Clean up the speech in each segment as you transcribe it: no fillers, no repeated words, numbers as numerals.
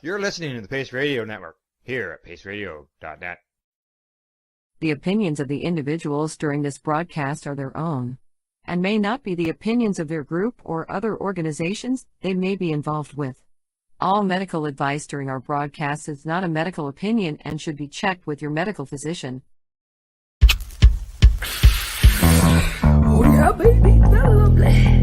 You're listening to the Pace Radio Network here at paceradio.net. The opinions of the individuals during this broadcast are their own and may not be the opinions of their group or other organizations they may be involved with. All medical advice during our broadcast is not a medical opinion and should be checked with your medical physician. Oh yeah, baby, that's lovely.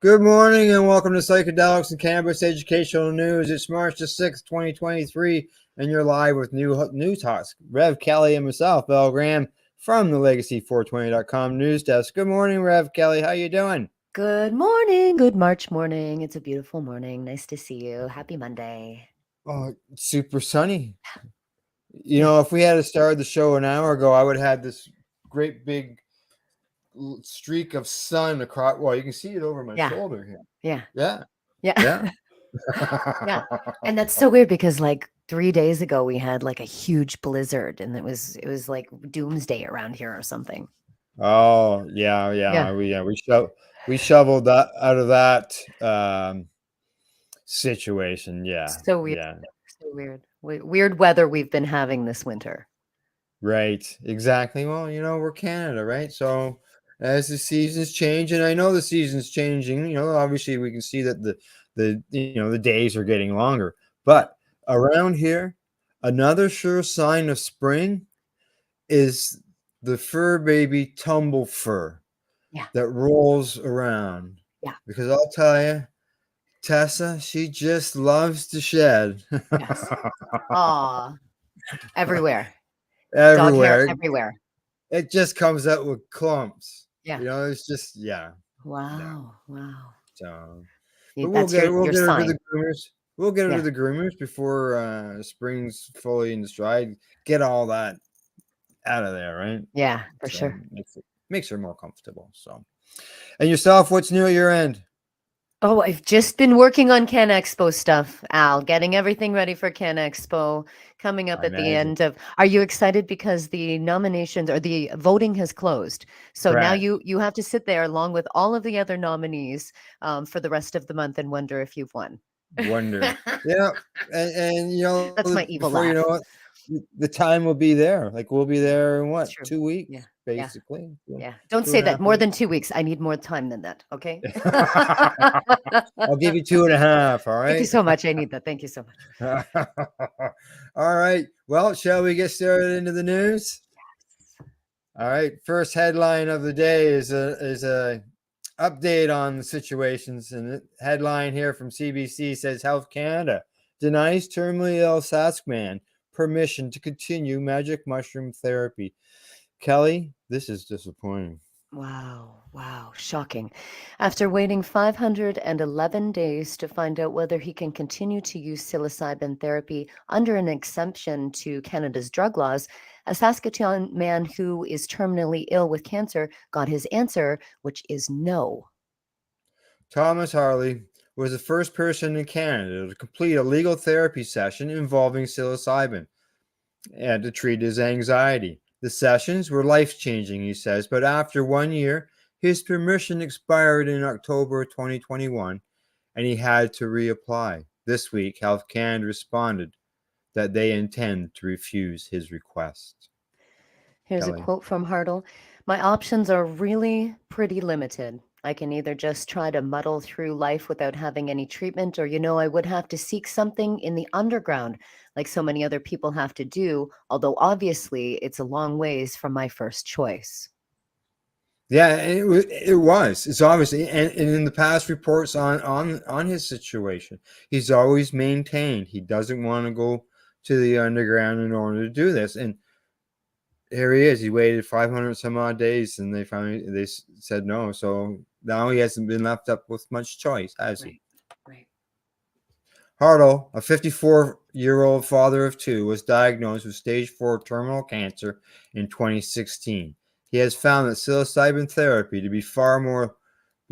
Good morning and welcome to Psychedelics and Cannabis Educational News. It's March the 6th, 2023, and you're live with News Talks. Rev Kelly and myself, Bell Graham, from the Legacy420.com news desk. Good morning, Rev Kelly. How you doing? Good morning. Good March morning. It's a beautiful morning. Nice to see you. Happy Monday. Oh, super sunny. You know, if we had started the show an hour ago, I would have had this great big streak of sun across. Well, you can see it over my shoulder here. Yeah. Yeah. And that's so weird because like 3 days ago we had like a huge blizzard and it was like doomsday around here or something. Oh yeah. We shoveled that out of that situation. Yeah. So weird. Yeah. So weird. Weird weather we've been having this winter. Right. Exactly. Well, you know, we're Canada, right? So as the seasons change, and I know the season's changing, you know, obviously we can see that the days are getting longer. But around here, another sure sign of spring is the fur baby tumble fur that rolls around. Yeah. Because I'll tell you, Tessa, she just loves to shed. Yes. Aw. Everywhere. Everywhere. Dog hair everywhere. It just comes out with clumps. Yeah. You know, it's just, Wow. So But we'll get your into sign. the groomers. We'll get into the groomers before spring's fully in stride. Get all that out of there, right? Yeah, for sure. Makes her more comfortable. So, and yourself, what's new at your end? Oh, I've just been working on Can Expo stuff, Al, getting everything ready for Can Expo coming up at the end of. Are you excited because the nominations or the voting has closed? So now you have to sit there along with all of the other nominees for the rest of the month and wonder if you've won. Yeah, and you know, that's my evil before laugh. You know what, the time will be there. Like we'll be there in what, 2 weeks? Yeah. Basically. Yeah. Don't say that. More than 2 weeks. I need more time than that. Okay. I'll give you 2.5. All right. Thank you so much. I need that. Thank you so much. All right. Well, shall we get started into the news? Yes. All right. First headline of the day is a update on the situations, and the headline here from CBC says Health Canada denies terminally ill Sask man permission to continue magic mushroom therapy. Kelly, this is disappointing. Wow. Shocking. After waiting 511 days to find out whether he can continue to use psilocybin therapy under an exemption to Canada's drug laws, a Saskatchewan man who is terminally ill with cancer got his answer, which is no. Thomas Harley was the first person in Canada to complete a legal therapy session involving psilocybin and to treat his anxiety. The sessions were life-changing, he says, but after 1 year, his permission expired in October 2021, and he had to reapply. This week, Health Canada responded that they intend to refuse his request. Here's a quote from Hartle. My options are really pretty limited. I can either just try to muddle through life without having any treatment, or, I would have to seek something in the underground, like so many other people have to do, although obviously it's a long ways from my first choice. Yeah, it was. It's obviously, and in the past reports on his situation, he's always maintained he doesn't want to go to the underground in order to do this. And here he is. He waited 500 some odd days, and they said no. So now he hasn't been left up with much choice, has he? Right. Hartle, a 54-year-old father of two, was diagnosed with stage 4 terminal cancer in 2016. He has found that psilocybin therapy to be far more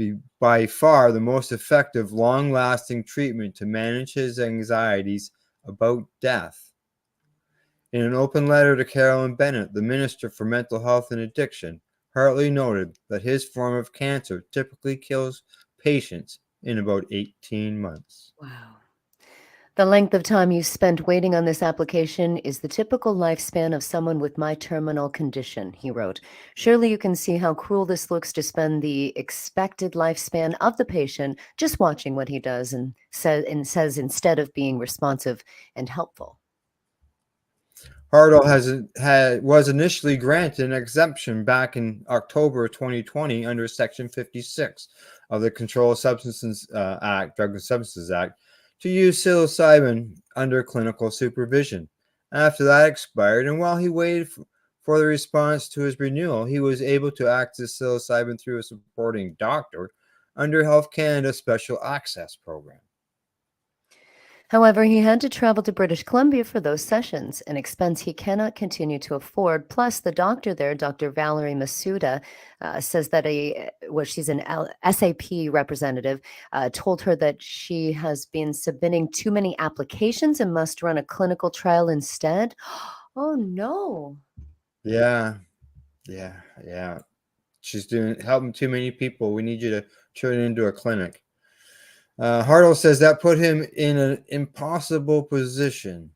be by far the most effective, long-lasting treatment to manage his anxieties about death. In an open letter to Carolyn Bennett, the Minister for Mental Health and Addiction, Hartley noted that his form of cancer typically kills patients in about 18 months. Wow. The length of time you spent waiting on this application is the typical lifespan of someone with my terminal condition, he wrote. Surely you can see how cruel this looks to spend the expected lifespan of the patient just watching what he does and says instead of being responsive and helpful. Hartle was initially granted an exemption back in October 2020 under Section 56 of the Controlled Substances Act, Drug and Substances Act, to use psilocybin under clinical supervision. After that expired, and while he waited for the response to his renewal, he was able to access psilocybin through a supporting doctor under Health Canada's Special Access Program. However, he had to travel to British Columbia for those sessions, an expense he cannot continue to afford. Plus, the doctor there, Dr. Valerie Masuda, says that she's an SAP representative, told her that she has been submitting too many applications and must run a clinical trial instead. Oh, no. Yeah. She's helping too many people. We need you to turn it into a clinic. Hartle says that put him in an impossible position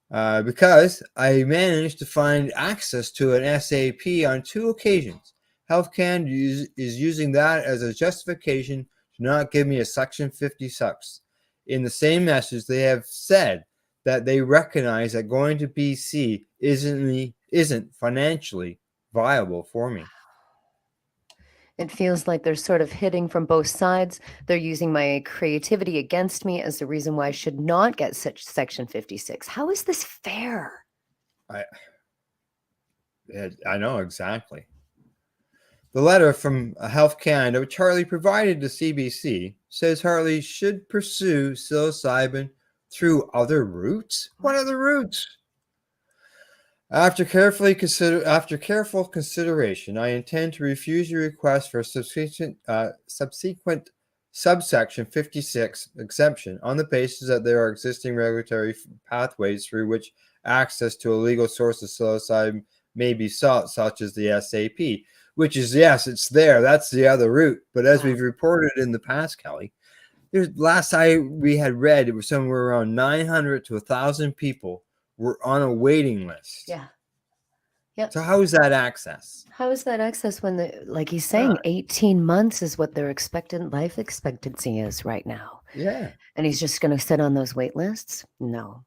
because I managed to find access to an SAP on 2 occasions. Health Canada is using that as a justification to not give me a Section 56. In the same message, they have said that they recognize that going to BC isn't financially viable for me. It feels like they're sort of hitting from both sides. They're using my creativity against me as the reason why I should not get such Section 56. How is this fair? I know exactly. The letter from Health Canada, which Hartley provided to CBC, says Hartley should pursue psilocybin through other routes. What other routes? After careful consideration, I intend to refuse your request for a subsequent subsection 56 exemption on the basis that there are existing regulatory pathways through which access to a legal source of psilocybin may be sought, such as the SAP, which is, yes, it's there. That's the other route. But as we've reported in the past, Kelly, we had read, it was somewhere around 900 to 1,000 people were on a waiting list. Yeah. Yep. So how is that access? How is that access when, like he's saying, 18 months is what their expectant life expectancy is right now? Yeah. And he's just going to sit on those wait lists? No.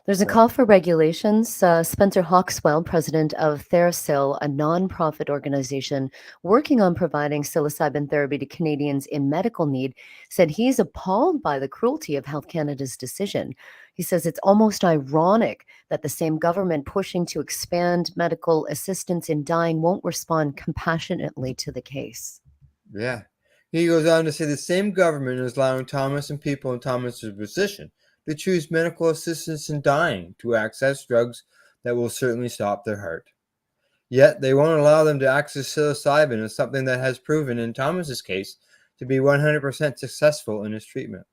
There's a call for regulations. Spencer Hawkswell, president of TheraPsil, a nonprofit organization working on providing psilocybin therapy to Canadians in medical need, said he's appalled by the cruelty of Health Canada's decision. He says it's almost ironic that the same government pushing to expand medical assistance in dying won't respond compassionately to the case. Yeah. He goes on to say the same government is allowing Thomas and people in Thomas's position to choose medical assistance in dying to access drugs that will certainly stop their heart. Yet they won't allow them to access psilocybin as something that has proven in Thomas's case to be 100% successful in his treatment.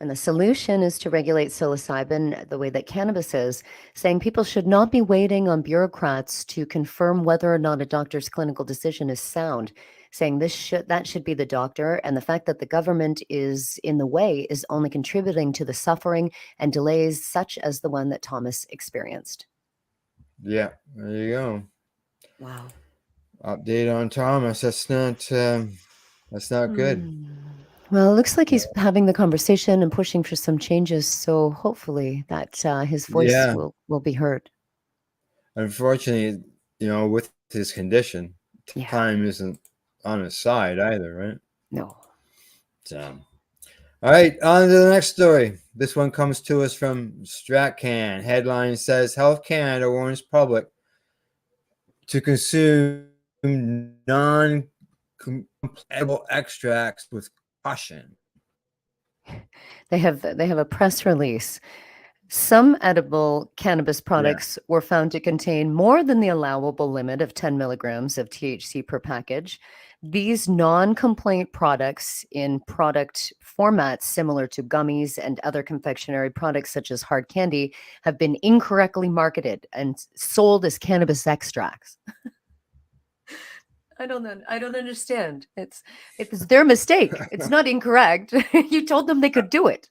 And the solution is to regulate psilocybin the way that cannabis is, saying people should not be waiting on bureaucrats to confirm whether or not a doctor's clinical decision is sound, saying that should be the doctor, and the fact that the government is in the way is only contributing to the suffering and delays such as the one that Thomas experienced. Yeah, there you go. Wow. Update on Thomas. That's not good. Well, it looks like he's having the conversation and pushing for some changes, so hopefully that his voice will be heard. Unfortunately, with his condition, time isn't on his side either, right? No. So, all right, on to the next story. This one comes to us from StratCan. Headline says, Health Canada warns public to consume non-compatible extracts with caution. They have a press release. Some edible cannabis products were found to contain more than the allowable limit of 10 milligrams of THC per package. These non-complaint products in product formats similar to gummies and other confectionery products such as hard candy have been incorrectly marketed and sold as cannabis extracts. I don't understand. It's their mistake. It's not incorrect. You told them they could do it.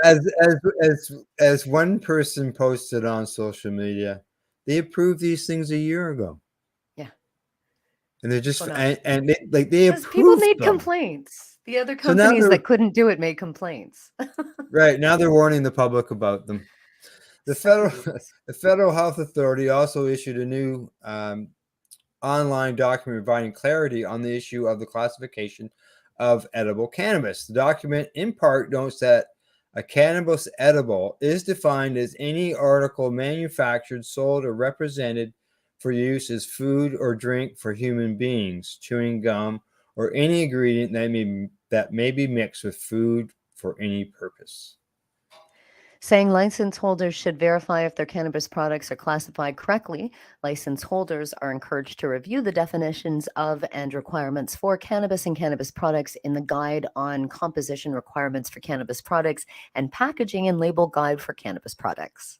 As one person posted on social media, they approved these things a year ago. Yeah. And they're just Well, and they because people made them. complaints. The other So now companies that couldn't do it made complaints. Right, now they're warning the public about them. The Federal Health Authority also issued a new online document providing clarity on the issue of the classification of edible cannabis. The document in part notes that a cannabis edible is defined as any article manufactured, sold, or represented for use as food or drink for human beings, chewing gum, or any ingredient that may be mixed with food for any purpose. Saying license holders should verify if their cannabis products are classified correctly. License holders are encouraged to review the definitions of and requirements for cannabis and cannabis products in the Guide on Composition Requirements for Cannabis Products and Packaging and Label Guide for Cannabis Products.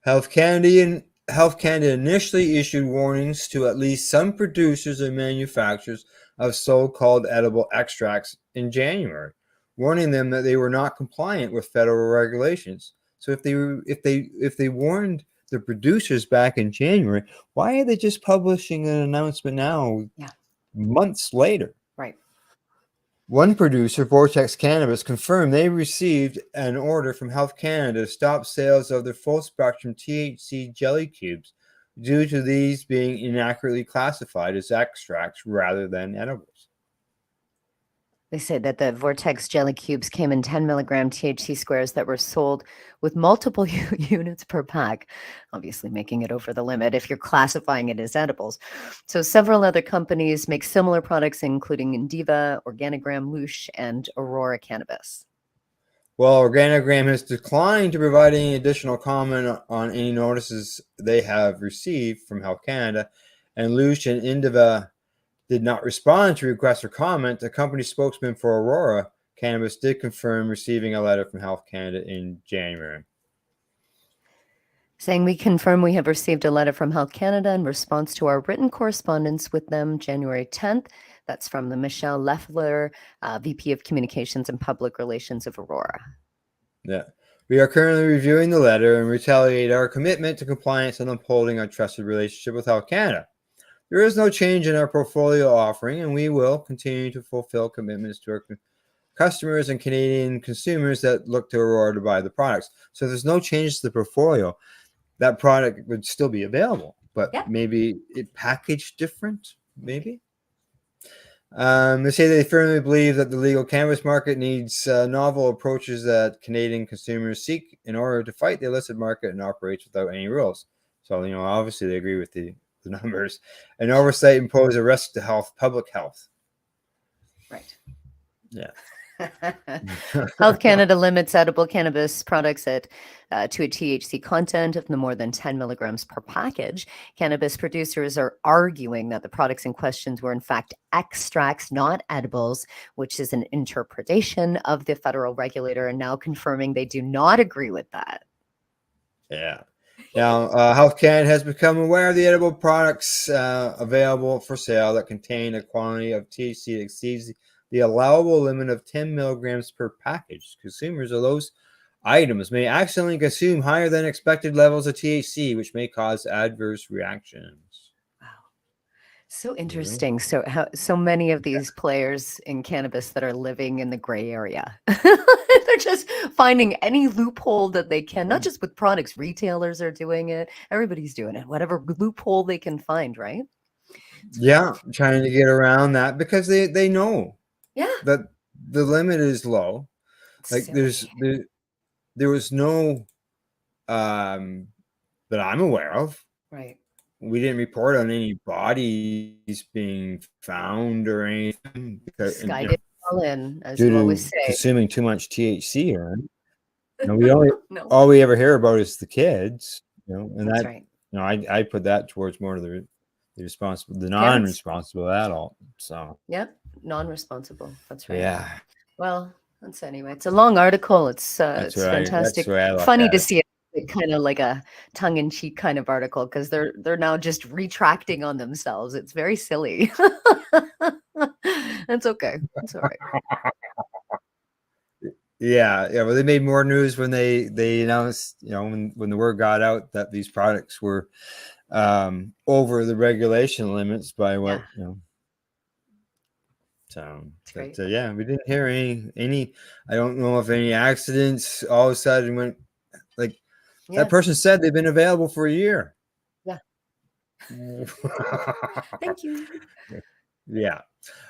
Health Canada initially issued warnings to at least some producers and manufacturers of so-called edible extracts in January, warning them that they were not compliant with federal regulations. So if they warned the producers back in January, why are they just publishing an announcement now, months later? Right. One producer, Vortex Cannabis, confirmed they received an order from Health Canada to stop sales of their full-spectrum THC jelly cubes due to these being inaccurately classified as extracts rather than edibles. They say that the Vortex jelly cubes came in 10 milligram THC squares that were sold with multiple units per pack, obviously making it over the limit if you're classifying it as edibles. So several other companies make similar products, including Indiva, Organigram, Lush, and Aurora Cannabis. Well, Organigram has declined to provide any additional comment on any notices they have received from Health Canada, and Lush and Indiva did not respond to requests for comment. The company spokesman for Aurora Cannabis did confirm receiving a letter from Health Canada in January. Saying, we confirm we have received a letter from Health Canada in response to our written correspondence with them January 10th. That's from the Michelle Leffler, VP of Communications and Public Relations of Aurora. Yeah. We are currently reviewing the letter and retaliate our commitment to compliance and upholding our trusted relationship with Health Canada. There is no change in our portfolio offering, and we will continue to fulfill commitments to our customers and Canadian consumers that look to Aurora to buy the products. So there's no changes to the portfolio. That product would still be available, but maybe it packaged different, maybe. They say they firmly believe that the legal cannabis market needs novel approaches that Canadian consumers seek in order to fight the illicit market and operates without any rules. So, obviously they agree with the numbers. And oversight impose a risk to public health. Right. Yeah. Health Canada limits edible cannabis products to a THC content of no more than 10 milligrams per package. Cannabis producers are arguing that the products in question were in fact extracts, not edibles, which is an interpretation of the federal regulator, and now confirming they do not agree with that. Yeah. Now, Health Canada has become aware of the edible products available for sale that contain a quantity of THC that exceeds the allowable limit of 10 milligrams per package. Consumers of those items may accidentally consume higher than expected levels of THC, which may cause adverse reactions. Wow. So interesting. So many of these players in cannabis that are living in the gray area. They're just finding any loophole that they can, not just with products. Retailers are doing it. Everybody's doing it. Whatever loophole they can find, right? Yeah, trying to get around that because they know that the limit is low. Like there was no that I'm aware of. Right. We didn't report on any bodies being found or anything because Sky did fall in, as due you to always say. consuming too much THC. Right? All we ever hear about is the kids. And that's that right. I put that towards more of the the non-responsible adult. So Yep, non-responsible. That's right. yeah, Well, that's anyway. It's a long article. It's fantastic. That's the way I look Funny at to it. see it kind of like a tongue-in-cheek kind of article because they're now just retracting on themselves. It's very silly. That's okay. It's all right. Yeah. Well, they made more news when they announced, when the word got out that these products were over the regulation limits by what So, yeah, we didn't hear any. I don't know if any accidents all of a sudden went like that person said they've been available for a year. Yeah. Thank you. Yeah.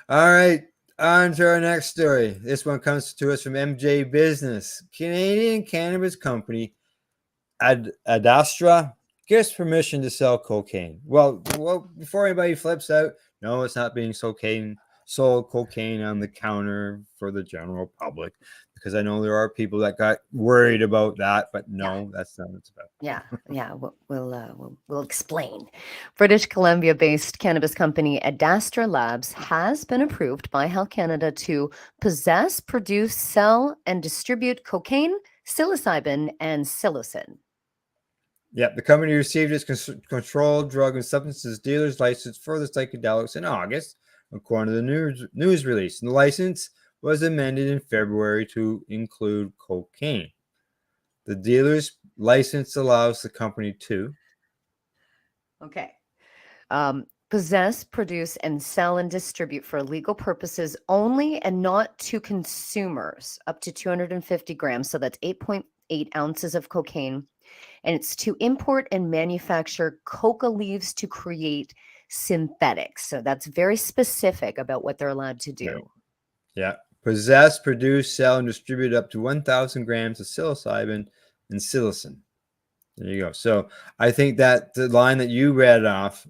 All right. On to our next story. This one comes to us from MJ Business. Canadian cannabis company Adastra gets permission to sell cocaine. Well, before anybody flips out, no, it's not being sold cocaine on the counter for the general public, because I know there are people that got worried about that, but no, that's not what it's about. Yeah. We'll explain. British Columbia-based cannabis company Adastra Labs has been approved by Health Canada to possess, produce, sell, and distribute cocaine, psilocybin, and psilocin. Yeah, the company received its controlled drug and substances dealer's license for the psychedelics in August, according to the news release. And the license was amended in February to include cocaine. The dealer's license allows the company to possess, produce, and sell and distribute for legal purposes only and not to consumers up to 250 grams. So that's 8.8 ounces of cocaine. And it's to import and manufacture coca leaves to create synthetics. So that's very specific about what they're allowed to do. Yeah. Possess, produce, sell, and distribute up to 1,000 grams of psilocybin and psilocin. There you go. So I think that the line that you read off,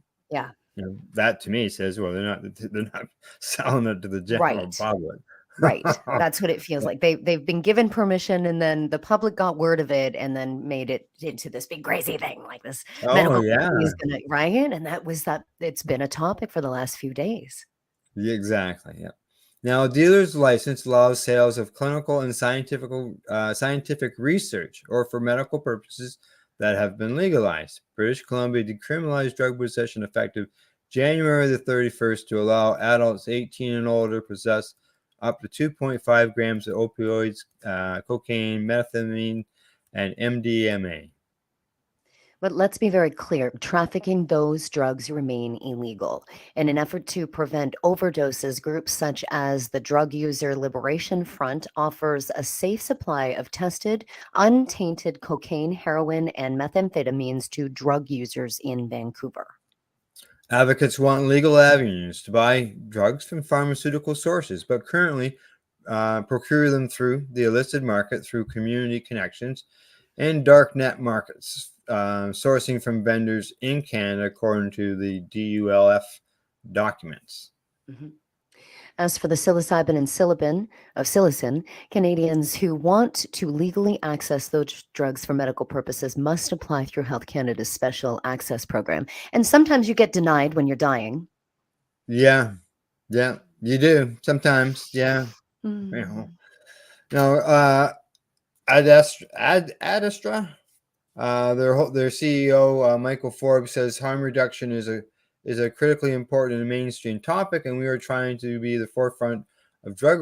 that to me says, well, they're not selling it to the general public. Right. That's what it feels like. They've been given permission, and then the public got word of it and then made it into this big crazy thing like this. Medical is gonna, right? And it's been a topic for the last few days. Yeah, exactly. Yeah. Now, a dealer's license allows sales of clinical and scientific research or for medical purposes that have been legalized. British Columbia decriminalized drug possession effective January the 31st to allow adults 18 and older possess up to 2.5 grams of opioids, cocaine, methamphetamine, and MDMA. But let's be very clear, trafficking those drugs remain illegal. In an effort to prevent overdoses, groups such as the Drug User Liberation Front offers a safe supply of tested, untainted cocaine, heroin, and methamphetamines to drug users in Vancouver. Advocates want legal avenues to buy drugs from pharmaceutical sources, but currently procure them through the illicit market through community connections and dark net markets, sourcing from vendors in Canada, according to the DULF documents. Mm-hmm. As for the psilocybin and psilocin, Canadians who want to legally access those drugs for medical purposes must apply through Health Canada's special access program. And sometimes you get denied when you're dying. Yeah, you do sometimes. Yeah, Adastra, their CEO Michael Forbes says harm reduction is a critically important and mainstream topic, and we are trying to be the forefront of drug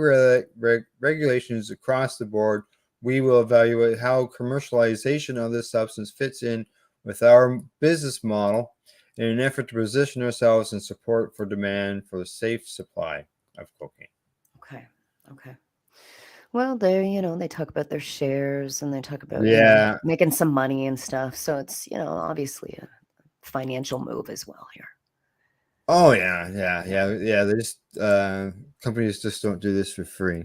regulations across the board. We will evaluate how commercialization of this substance fits in with our business model in an effort to position ourselves in support for demand for the safe supply of cocaine. Okay. Well, they talk about their shares and they talk about making some money and stuff. So it's, obviously a financial move as well here. Oh yeah. There's companies just don't do this for free.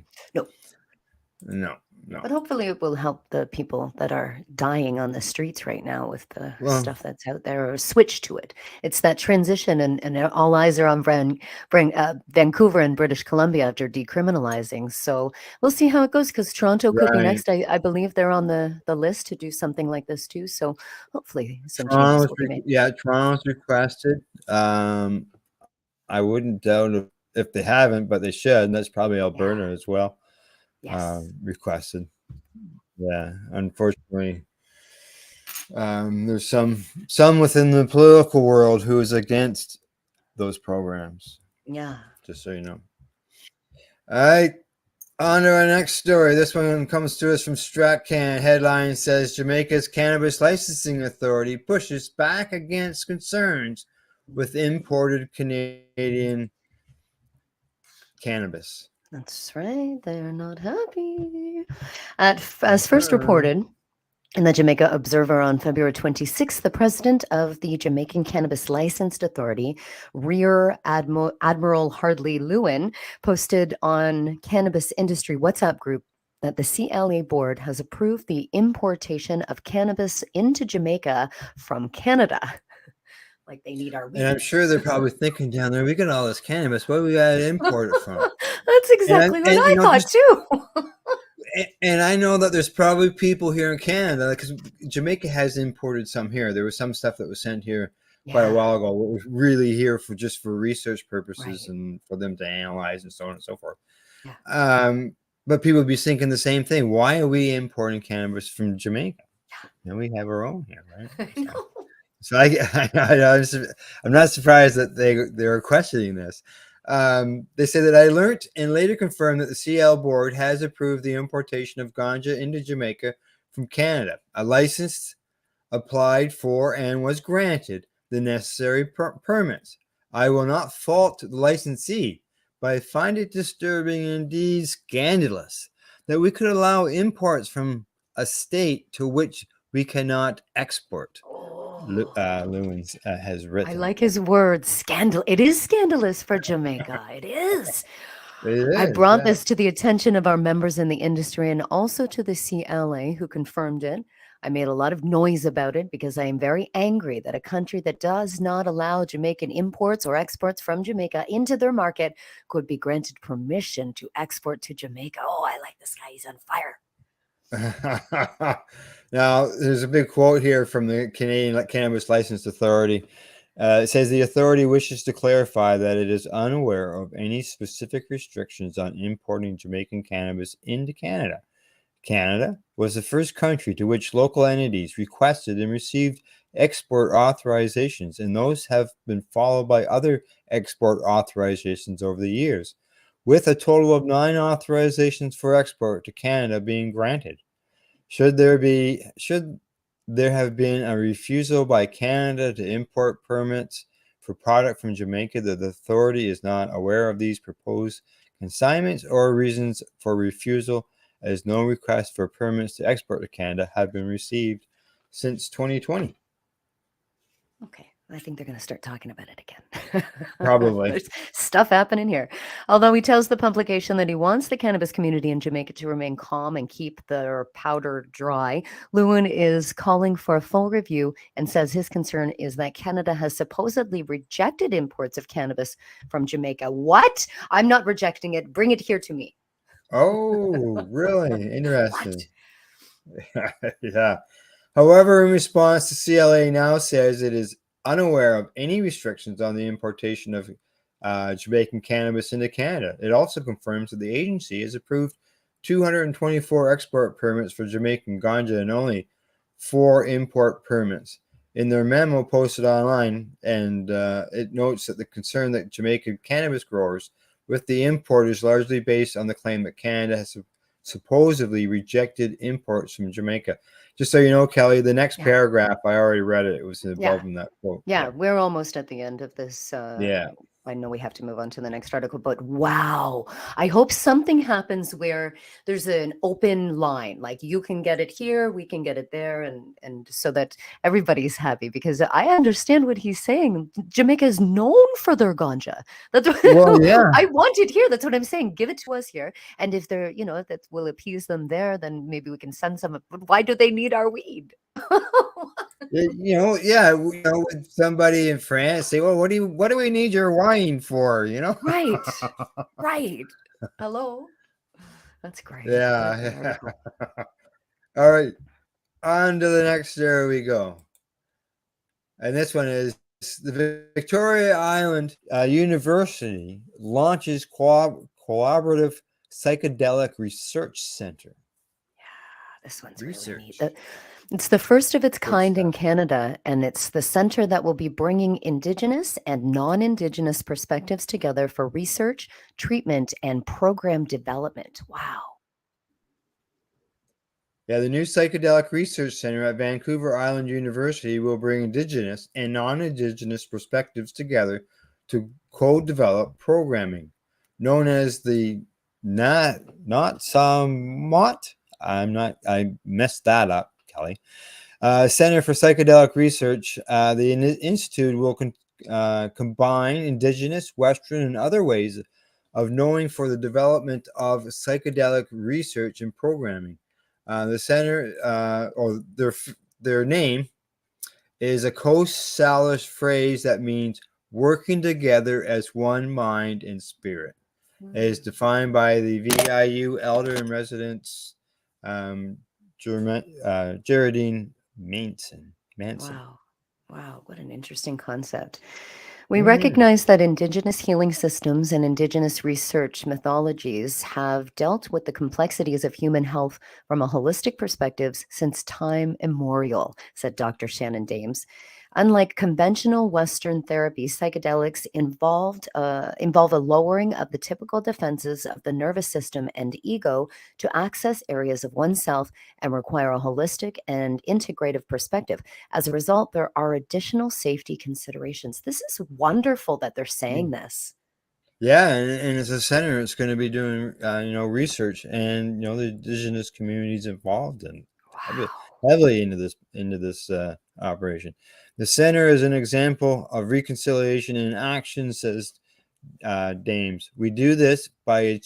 No. no. But hopefully it will help the people that are dying on the streets right now with the stuff that's out there, or switch to it. It's that transition, and all eyes are on Vancouver and British Columbia after decriminalizing. So we'll see how it goes, because Toronto could be next. I believe they're on the list to do something like this too. So hopefully some changes will be made. Yeah, Toronto's requested. I wouldn't doubt if they haven't, but they should. And that's probably Alberta as well. Yes. Requested. Yeah, unfortunately, there's some within the political world who is against those programs. Yeah. Just so you know. All right, on to our next story. This one comes to us from StratCan. Headline says Jamaica's Cannabis Licensing Authority pushes back against concerns with imported Canadian cannabis. That's right. They're not happy. As first reported in the Jamaica Observer on February 26th, the president of the Jamaican Cannabis Licensed Authority, Rear Admiral Hardley Lewin, posted on Cannabis Industry WhatsApp group that the CLA board has approved the importation of cannabis into Jamaica from Canada. Like they need our weed. And I'm sure they're probably thinking down there, we got all this cannabis. Where do we got to import it from? That's exactly what I thought too. And I know that there's probably people here in Canada, because Jamaica has imported some here. There was some stuff that was sent here quite a while ago. What was really here for just for research purposes and for them to analyze and so on and so forth. Yeah. But people would be thinking the same thing. Why are we importing cannabis from Jamaica? And we have our own here, right? So I'm not surprised that they're questioning this. They say that I learned and later confirmed that the CL board has approved the importation of ganja into Jamaica from Canada. A license applied for and was granted the necessary permits. I will not fault the licensee, but I find it disturbing and indeed scandalous that we could allow imports from a state to which we cannot export. Lewin has written. I like his words. Scandal. It is scandalous for Jamaica. It is. I brought this to the attention of our members in the industry and also to the CLA, who confirmed it. I made a lot of noise about it because I am very angry that a country that does not allow Jamaican imports or exports from Jamaica into their market could be granted permission to export to Jamaica. Oh, I like this guy. He's on fire. Now, there's a big quote here from the Canadian Cannabis Licensed Authority. It says the authority wishes to clarify that it is unaware of any specific restrictions on importing Jamaican cannabis into Canada. Canada was the first country to which local entities requested and received export authorizations, and those have been followed by other export authorizations over the years, with a total of 9 authorizations for export to Canada being granted. Should there have been a refusal by Canada to import permits for product from Jamaica, the authority is not aware of these proposed consignments or reasons for refusal, as no requests for permits to export to Canada have been received since 2020. Okay. I think they're going to start talking about it again. Probably. There's stuff happening here. Although he tells the publication that he wants the cannabis community in Jamaica to remain calm and keep their powder dry, Lewin is calling for a full review and says his concern is that Canada has supposedly rejected imports of cannabis from Jamaica. What? I'm not rejecting it. Bring it here to me. Oh, really? Interesting. Yeah. However, in response, the CLA now says it is unaware of any restrictions on the importation of Jamaican cannabis into Canada. It also confirms that the agency has approved 224 export permits for Jamaican ganja and only 4 import permits. In their memo posted online, and it notes that the concern that Jamaican cannabis growers with the import is largely based on the claim that Canada has supposedly rejected imports from Jamaica. Just so you know, Kelly, the next paragraph, I already read it. It was above in that quote. Yeah, we're almost at the end of this. Yeah. I know we have to move on to the next article, but wow, I hope something happens where there's an open line, like you can get it here, we can get it there, and so that everybody's happy, because I understand what he's saying. Jamaica is known for their ganja. That's what Well, yeah. I want it here. That's what I'm saying. Give it to us here. And if they're, if that will appease them there, then maybe we can send some. But why do they need our weed? With somebody in France, say, well, what do we need your wine for? Right. Hello. That's great. Yeah. All right. On to the next. There we go. And this one is the Victoria Island University launches collaborative psychedelic research center. Yeah, this one's really neat. It's the first of its kind in Canada, and it's the center that will be bringing Indigenous and non-Indigenous perspectives together for research, treatment, and program development. Wow. Yeah, the new Psychedelic Research Center at Vancouver Island University will bring Indigenous and non-Indigenous perspectives together to co-develop programming known as the Not Somewhat. I messed that up, Kelly. Center for Psychedelic Research. The institute will combine Indigenous, Western, and other ways of knowing for the development of psychedelic research and programming. The center, or their name, is a Coast Salish phrase that means working together as one mind and spirit. It is defined by the VIU Elder in Residence, Geraldine Manson. Wow, what an interesting concept. We recognize that Indigenous healing systems and Indigenous research methodologies have dealt with the complexities of human health from a holistic perspective since time immemorial, said Dr. Shannon Dames. Unlike conventional Western therapy, psychedelics involve a lowering of the typical defenses of the nervous system and ego to access areas of oneself and require a holistic and integrative perspective. As a result, there are additional safety considerations. This is wonderful that they're saying this. Yeah, and as a center, it's going to be doing research, and the Indigenous communities involved and heavily into this operation. The center is an example of reconciliation in action, says Dames. We do this by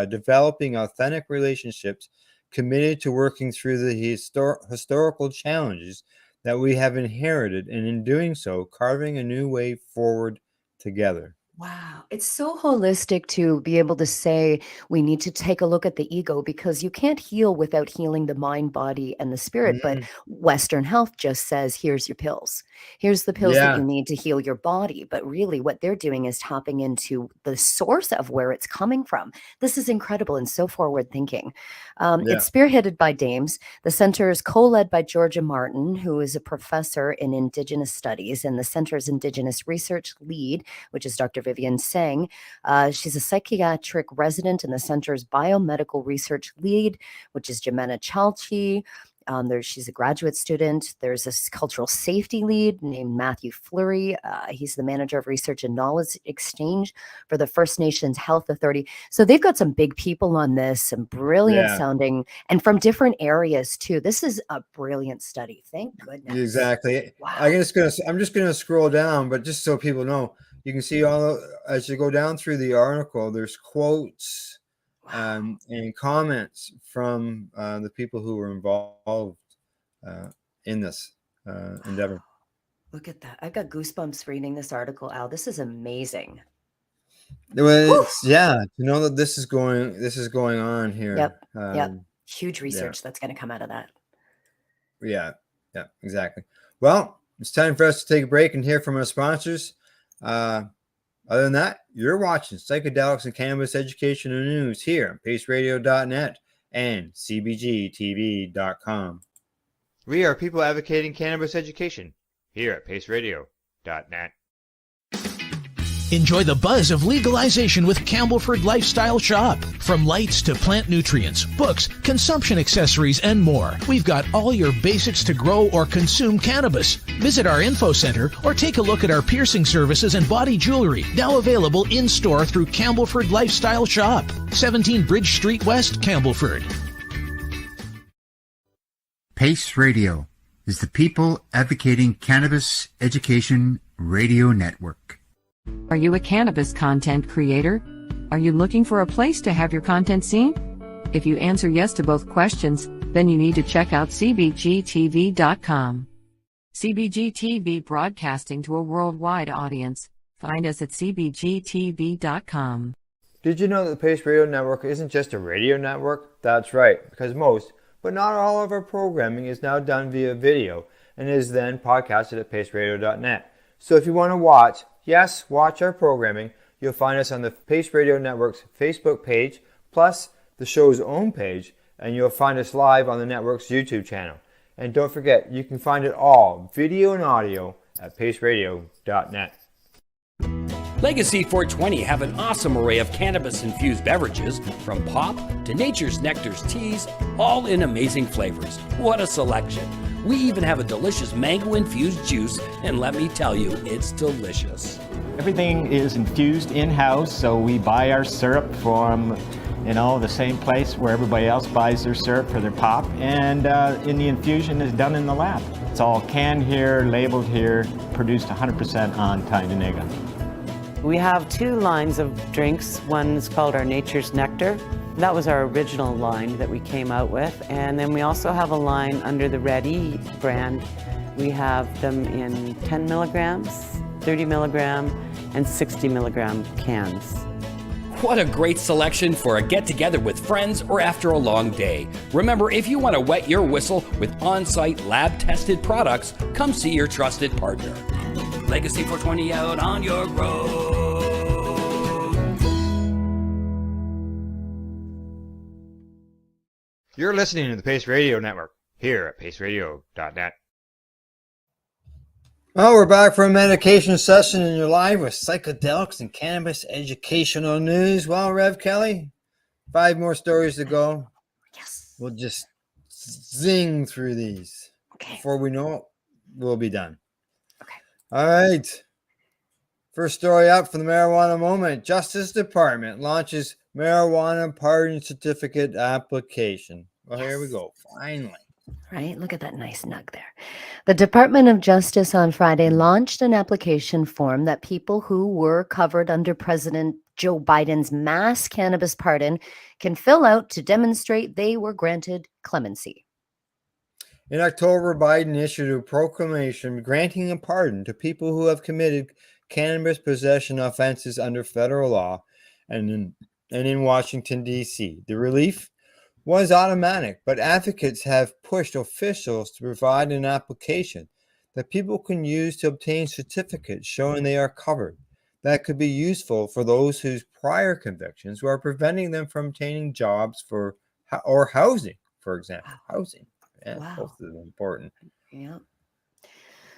developing authentic relationships, committed to working through the historical challenges that we have inherited, and in doing so, carving a new way forward together. Wow. It's so holistic to be able to say we need to take a look at the ego, because you can't heal without healing the mind, body, and the spirit. But Western health just says, here's your pills. Here's the pills that you need to heal your body. But really what they're doing is tapping into the source of where it's coming from. This is incredible and so forward thinking. It's spearheaded by Dames. The center is co-led by Georgia Martin, who is a professor in Indigenous studies, and the center's Indigenous research lead, which is Dr. Vivian Sang. She's a psychiatric resident in the center's biomedical research lead, which is Jimena Chalchi. She's a graduate student. There's a cultural safety lead named Matthew Fleury. He's the manager of research and knowledge exchange for the First Nations Health Authority. So they've got some big people on this, some brilliant sounding, and from different areas too. This is a brilliant study. Thank goodness. Exactly. Wow. I'm just gonna scroll down, but just so people know, you can see as you go down through the article, there's quotes and comments from the people who were involved in this endeavor. Look at that. I've got goosebumps reading this article, Al. This is amazing. Well, to know that this is going on here. Yep. Huge research that's going to come out of that. Yeah, exactly. Well, it's time for us to take a break and hear from our sponsors. Other than that, you're watching Psychedelics and Cannabis Education and News here on paceradio.net and cbgtv.com. We are people advocating cannabis education here at paceradio.net. Enjoy the buzz of legalization with Campbellford Lifestyle Shop. From lights to plant nutrients, books, consumption accessories, and more, we've got all your basics to grow or consume cannabis. Visit our info center or take a look at our piercing services and body jewelry, now available in-store through Campbellford Lifestyle Shop, 17 Bridge Street West, Campbellford. PACE Radio is the People Advocating Cannabis Education Radio Network. Are you a cannabis content creator? Are you looking for a place to have your content seen? If you answer yes to both questions, then you need to check out cbgtv.com. CBGTV broadcasting to a worldwide audience. Find us at cbgtv.com. Did you know that the Pace Radio Network isn't just a radio network? That's right, because most, but not all of our programming is now done via video and is then podcasted at paceradio.net. So if you want to watch our programming, you'll find us on the Pace Radio Network's Facebook page, plus the show's own page, and you'll find us live on the network's YouTube channel. And don't forget, you can find it all, video and audio, at paceradio.net. Legacy 420 have an awesome array of cannabis-infused beverages, from pop to Nature's Nectar's teas, all in amazing flavors. What a selection! We even have a delicious mango-infused juice, and let me tell you, it's delicious. Everything is infused in-house, so we buy our syrup from, the same place where everybody else buys their syrup for their pop, and the infusion is done in the lab. It's all canned here, labeled here, produced 100% on Tyndonega. We have two lines of drinks. One's called our Nature's Nectar. That was our original line that we came out with. And then we also have a line under the Red E brand. We have them in 10 milligrams, 30 milligram, and 60 milligram cans. What a great selection for a get-together with friends or after a long day. Remember, if you want to wet your whistle with on-site lab-tested products, come see your trusted partner. Legacy 420 out on your road. You're listening to the Pace Radio Network here at paceradio.net. Well, we're back for a medication session and you're live with Psychedelics and Cannabis Educational News. Well, Rev Kelly, 5 more stories to go. Yes. We'll just zing through these. Okay. Before we know it, we'll be done. Okay. All right. First story up from the marijuana moment. Justice Department launches marijuana pardon certificate application. Well, Here we go. Finally. Right? Look at that nice nug there. The Department of Justice on Friday launched an application form that people who were covered under President Joe Biden's mass cannabis pardon can fill out to demonstrate they were granted clemency. In October, Biden issued a proclamation granting a pardon to people who have committed cannabis possession offenses under federal law and in Washington, D.C. The relief was automatic, but advocates have pushed officials to provide an application that people can use to obtain certificates showing they are covered. That could be useful for those whose prior convictions were preventing them from obtaining jobs or housing, for example. Housing. Yeah, Wow. both of them important. Yeah.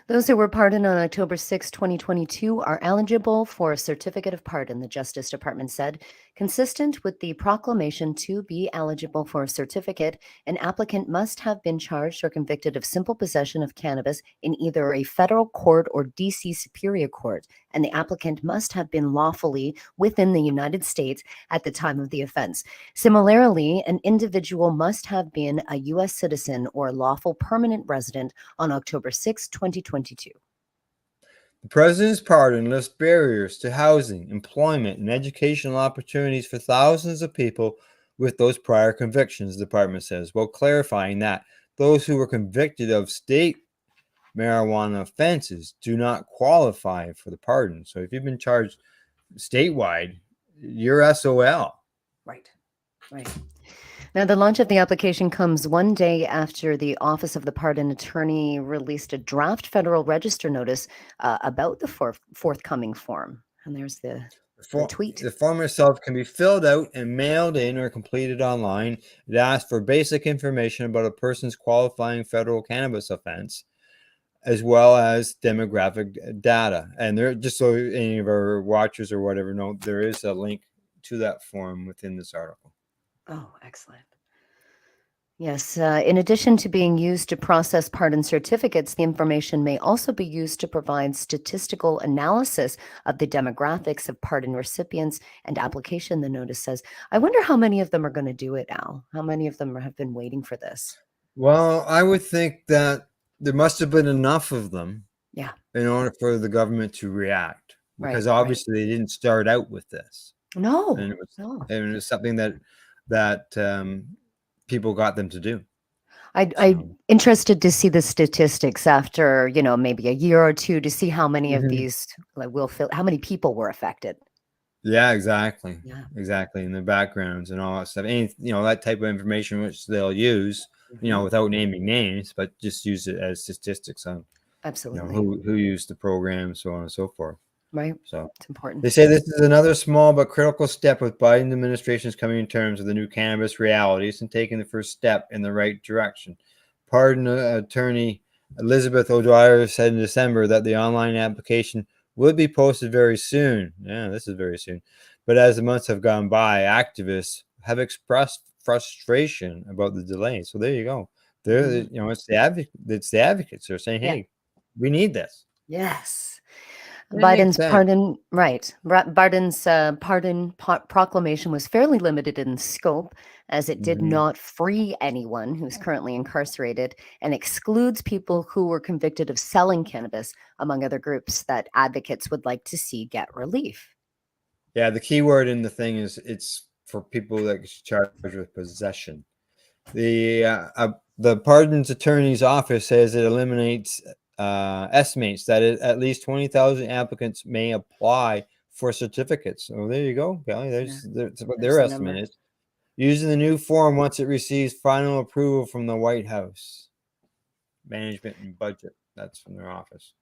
Those who were pardoned on October 6, 2022 are eligible for a certificate of pardon, the Justice Department said. Consistent with the proclamation, to be eligible for a certificate, an applicant must have been charged or convicted of simple possession of cannabis in either a federal court or D.C. Superior Court, and the applicant must have been lawfully within the United States at the time of the offense. Similarly, an individual must have been a U.S. citizen or lawful permanent resident on October 6, 2022. The president's pardon lifts barriers to housing, employment, and educational opportunities for thousands of people with those prior convictions, the department says, while clarifying that those who were convicted of state marijuana offenses do not qualify for the pardon. So if you've been charged statewide, you're SOL. Right. Now, the launch of the application comes one day after the Office of the Pardon Attorney released a draft Federal Register notice about the forthcoming form. And there's the tweet. The form itself can be filled out and mailed in or completed online. It asks for basic information about a person's qualifying federal cannabis offense. as well as demographic data. And there, just so any of our watchers or whatever know, there is a link to that form within this article. Oh, excellent. Yes, in addition to being used to process pardon certificates, the information may also be used to provide statistical analysis of the demographics of pardon recipients and application, the notice says. I wonder how many of them are going to do it, Al? How many of them have been waiting for this? Well, I would think that there must have been enough of them, yeah, in order for the government to react, because obviously they didn't start out with this. No, and it was something that people got them to do. I'm interested to see the statistics after, maybe a year or two, to see how many of these how many people were affected. Yeah, exactly. Yeah. Exactly. And the backgrounds and all that stuff. And, that type of information which they'll use, without naming names, but just use it as statistics on, absolutely, who used the program, so on and so forth. Right. So it's important. They say this is another small but critical step with Biden administration's coming in terms of the new cannabis realities and taking the first step in the right direction. Pardon attorney Elizabeth O'Dwyer said in December that the online application will be posted very soon. Yeah, this is very soon. But as the months have gone by, activists have expressed frustration about the delay. So there you go. There, it's the advocates. They're saying, "Hey, we need this." Yes. Biden's pardon, right. Biden's pardon proclamation was fairly limited in scope, as it did not free anyone who's currently incarcerated and excludes people who were convicted of selling cannabis, among other groups that advocates would like to see get relief. Yeah, the key word in the thing is it's for people that get charged with possession. The pardons attorney's office says it estimates that at least 20,000 applicants may apply for certificates. So there you go, Kelly. There's what their estimate is. Using the new form once it receives final approval from the White House. Management and budget. That's from their office.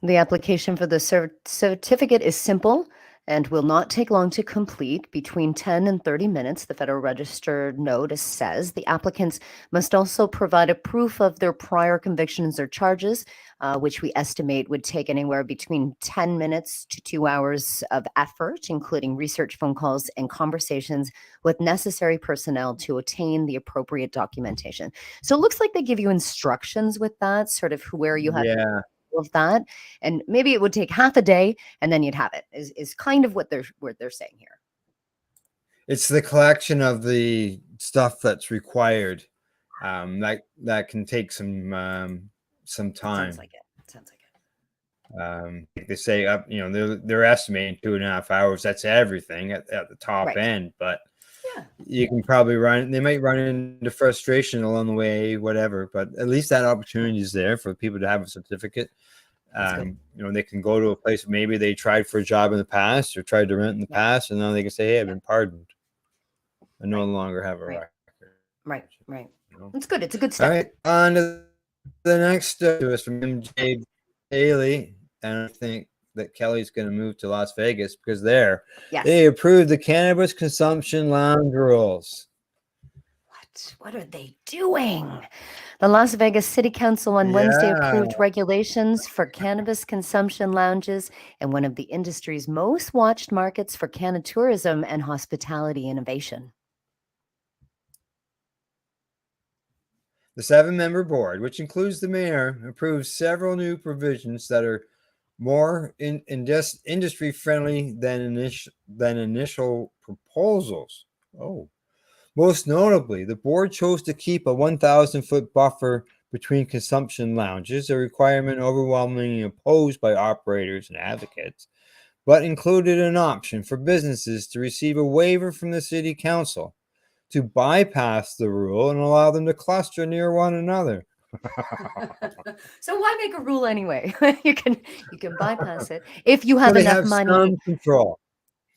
The application for the certificate is simple and will not take long to complete, between 10 and 30 minutes, the Federal Register notice says. The applicants must also provide a proof of their prior convictions or charges, which we estimate would take anywhere between 10 minutes to 2 hours of effort, including research, phone calls, and conversations with necessary personnel to obtain the appropriate documentation. So it looks like they give you instructions with that, sort of where you have of that, and maybe it would take half a day and then you'd have it, is kind of what they're saying here. It's the collection of the stuff that's required that can take some time. Sounds like it. They say they're estimating 2.5 hours. That's everything at the top end, but you can probably they might run into frustration along the way, whatever, but at least that opportunity is there for people to have a certificate. They can go to a place, maybe they tried for a job in the past or tried to rent in the past, and now they can say, "Hey, I've been pardoned. I no longer have a record." Right. It's good. It's a good step. All right, on to the next to us from MJ Bailey, and I think that Kelly's going to move to Las Vegas because they approved the cannabis consumption lounge rules. What are they doing? The Las Vegas City Council on Wednesday approved regulations for cannabis consumption lounges in one of the industry's most watched markets for cannatourism and hospitality innovation. The 7-member board, which includes the mayor, approved several new provisions that are more industry friendly than initial proposals. Most notably, the board chose to keep a 1,000-foot buffer between consumption lounges, a requirement overwhelmingly opposed by operators and advocates, but included an option for businesses to receive a waiver from the city council to bypass the rule and allow them to cluster near one another. So why make a rule anyway? you can bypass it if you have enough money. Some control.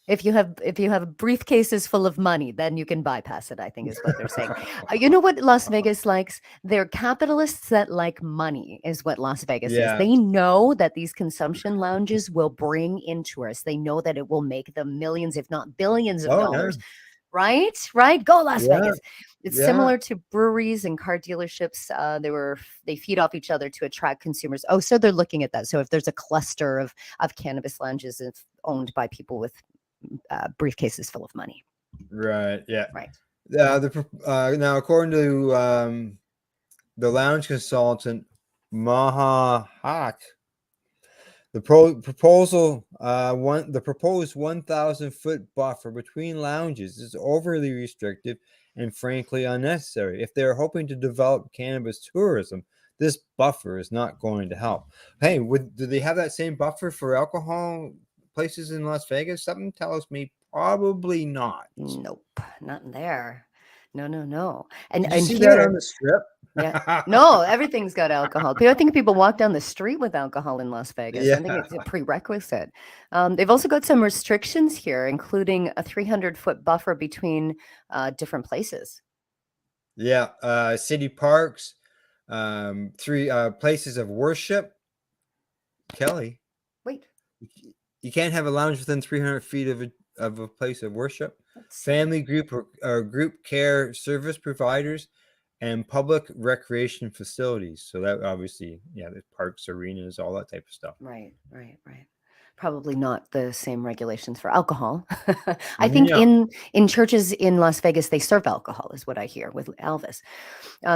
If you have briefcases full of money, then you can bypass it, I think is what they're saying. You know what Las Vegas likes? They're capitalists that like money, is what Las Vegas is. They know that these consumption lounges will bring in tourists. They know that it will make them millions, if not billions of dollars. Right? Go Las Vegas. It's Yeah. similar to breweries and car dealerships. They feed off each other to attract consumers. Oh, so they're looking at that. So if there's a cluster of cannabis lounges owned by people with briefcases full of money. Right. Yeah. Right. Now, according to the lounge consultant Maha Haq, the proposed 1,000-foot buffer between lounges is overly restrictive and frankly unnecessary. If they are hoping to develop cannabis tourism, this buffer is not going to help. Hey, do they have that same buffer for alcohol places in Las Vegas? Something tells me probably not. Nope, not in there. No. And Did you see here, that on the Strip? yeah, no, everything's got alcohol. I think people walk down the street with alcohol in Las Vegas. I think it's a prerequisite. They've also got some restrictions here, including a 300-foot buffer between different places. Yeah, city parks, 3 places of worship. Kelly, Wait, you can't have a lounge within 300 feet of a place of worship. Family group or group care service providers and public recreation facilities. So that obviously, there's parks, arenas, all that type of stuff. Right. Probably not the same regulations for alcohol. I think in churches in Las Vegas, they serve alcohol, is what I hear with Elvis.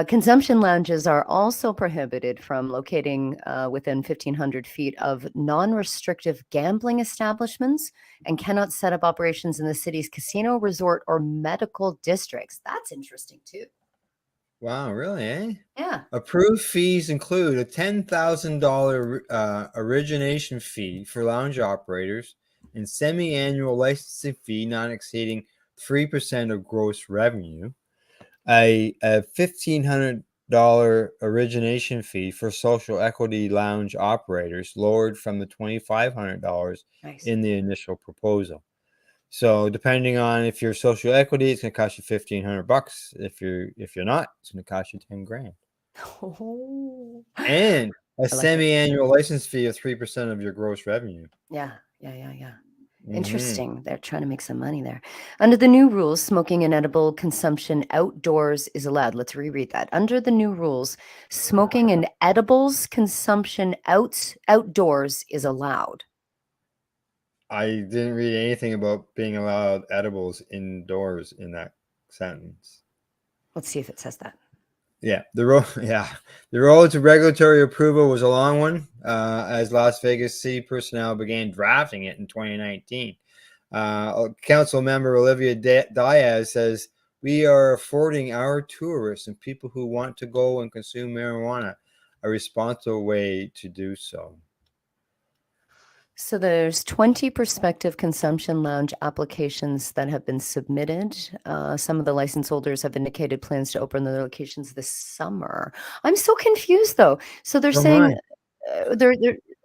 Consumption lounges are also prohibited from locating within 1,500 feet of non-restrictive gambling establishments and cannot set up operations in the city's casino, resort, or medical districts. That's interesting, too. Wow, really, eh? Yeah. Approved fees include a $10,000 origination fee for lounge operators and semi-annual licensing fee not exceeding 3% of gross revenue, a $1,500 origination fee for social equity lounge operators lowered from the $2,500 in the initial proposal. So depending on if you're social equity, it's going to cost you $1,500. If you're not, it's going to cost you $10,000. Oh. And a semi-annual license fee of 3% of your gross revenue. Yeah. Interesting. They're trying to make some money there. Under the new rules, smoking and edible consumption outdoors is allowed. Let's reread that. Under the new rules, smoking and edibles consumption outdoors is allowed. I didn't read anything about being allowed edibles indoors in that sentence. Let's see if it says that. Yeah, the road to regulatory approval was a long one, as Las Vegas city personnel began drafting it in 2019. Council member Olivia Diaz says, "We are affording our tourists and people who want to go and consume marijuana a responsible way to do so." So there's 20 prospective consumption lounge applications that have been submitted. Some of the license holders have indicated plans to open their locations this summer. I'm so confused, though. So they're saying they're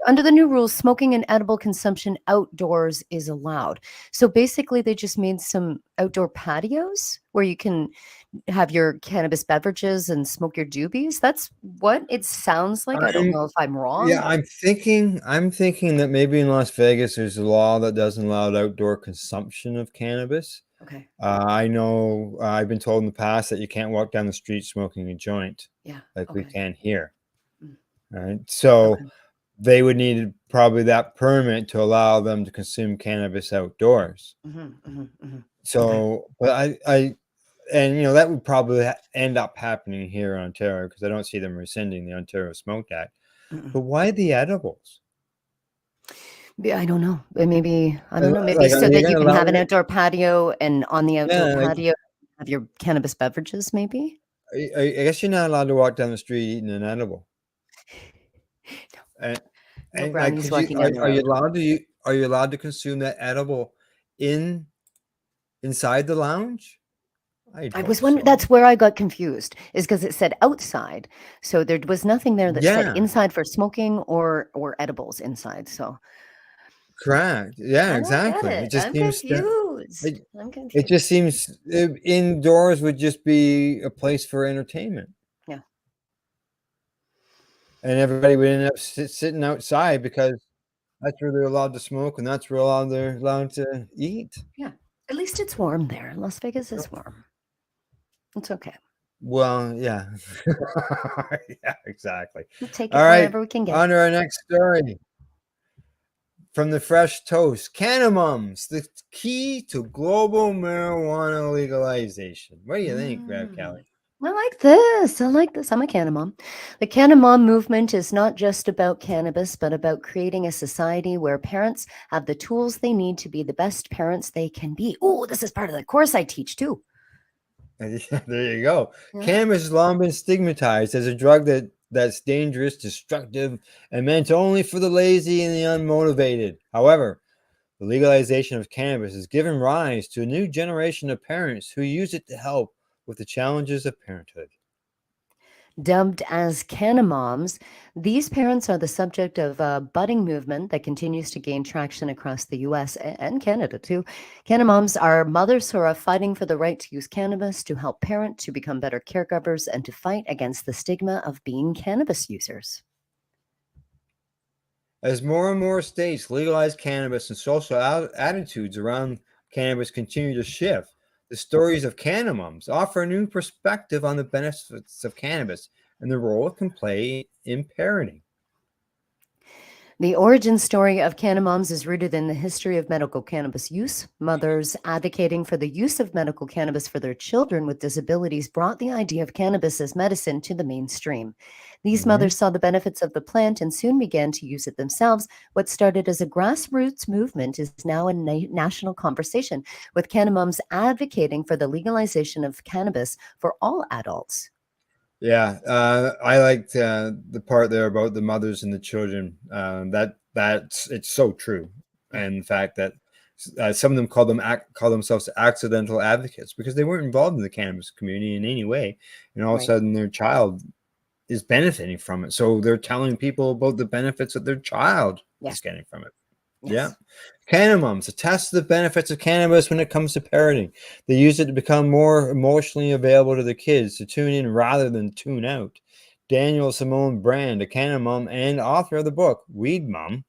under the new rules, smoking and edible consumption outdoors is allowed. So basically, they just made some outdoor patios where you can have your cannabis beverages and smoke your doobies. That's what it sounds like. I don't know if I'm wrong. Yeah, I'm thinking that maybe in Las Vegas there's a law that doesn't allow outdoor consumption of cannabis. Okay. I know I've been told in the past that you can't walk down the street smoking a joint. Yeah. Like we can here. Right. So they would need probably that permit to allow them to consume cannabis outdoors. So, but and that would probably end up happening here in Ontario because I don't see them rescinding the Ontario Smoke Act. But why the edibles? I don't know. Maybe I don't know. Maybe so that you can have an outdoor patio, and on the outdoor patio have your cannabis beverages. Maybe. I guess you're not allowed to walk down the street eating an edible. And are you allowed to consume that edible inside the lounge? I was wondering. That's where I got confused, is because it said outside, so there was nothing there that said inside for smoking or edibles inside. So correct. Yeah, exactly. It just seems confused. I'm confused. It just seems indoors would just be a place for entertainment. Yeah. And everybody would end up sitting outside because that's where they're allowed to smoke and that's where they're allowed to eat. Yeah. At least it's warm there. Las Vegas is warm. It's okay. Well, yeah. Yeah, exactly. We'll take it All right, wherever we can get. on to our next story. From the Fresh Toast, CannaMoms, the key to global marijuana legalization. What do you think, Rev Kelly? I like this. I like this. I'm a CannaMom. The CannaMom movement is not just about cannabis, but about creating a society where parents have the tools they need to be the best parents they can be. Oh, this is part of the course I teach too. There you go. Yeah. Cannabis has long been stigmatized as a drug that's dangerous, destructive, and meant only for the lazy and the unmotivated. However, the legalization of cannabis has given rise to a new generation of parents who use it to help with the challenges of parenthood. Dubbed as CannaMoms, these parents are the subject of a budding movement that continues to gain traction across the US and Canada too. CannaMoms are mothers who are fighting for the right to use cannabis to help parent, to become better caregivers, and to fight against the stigma of being cannabis users. As more and more states legalize cannabis and social attitudes around cannabis continue to shift, the stories of CannaMoms offer a new perspective on the benefits of cannabis and the role it can play in parenting. The origin story of CannaMoms is rooted in the history of medical cannabis use. Mothers advocating for the use of medical cannabis for their children with disabilities brought the idea of cannabis as medicine to the mainstream. These mothers saw the benefits of the plant and soon began to use it themselves. What started as a grassroots movement is now a national conversation, with CannaMoms advocating for the legalization of cannabis for all adults. Yeah, I liked the part there about the mothers and the children. That's it's so true, and the fact that some of them call themselves accidental advocates because they weren't involved in the cannabis community in any way, and all of a sudden their child is benefiting from it. So they're telling people about the benefits that their child is getting from it. Yes. Yeah. CannaMoms attest to the benefits of cannabis when it comes to parenting. They use it to become more emotionally available to the kids, to tune in rather than tune out. Daniel Simone Brand, a CannaMom and author of the book Weed Mom,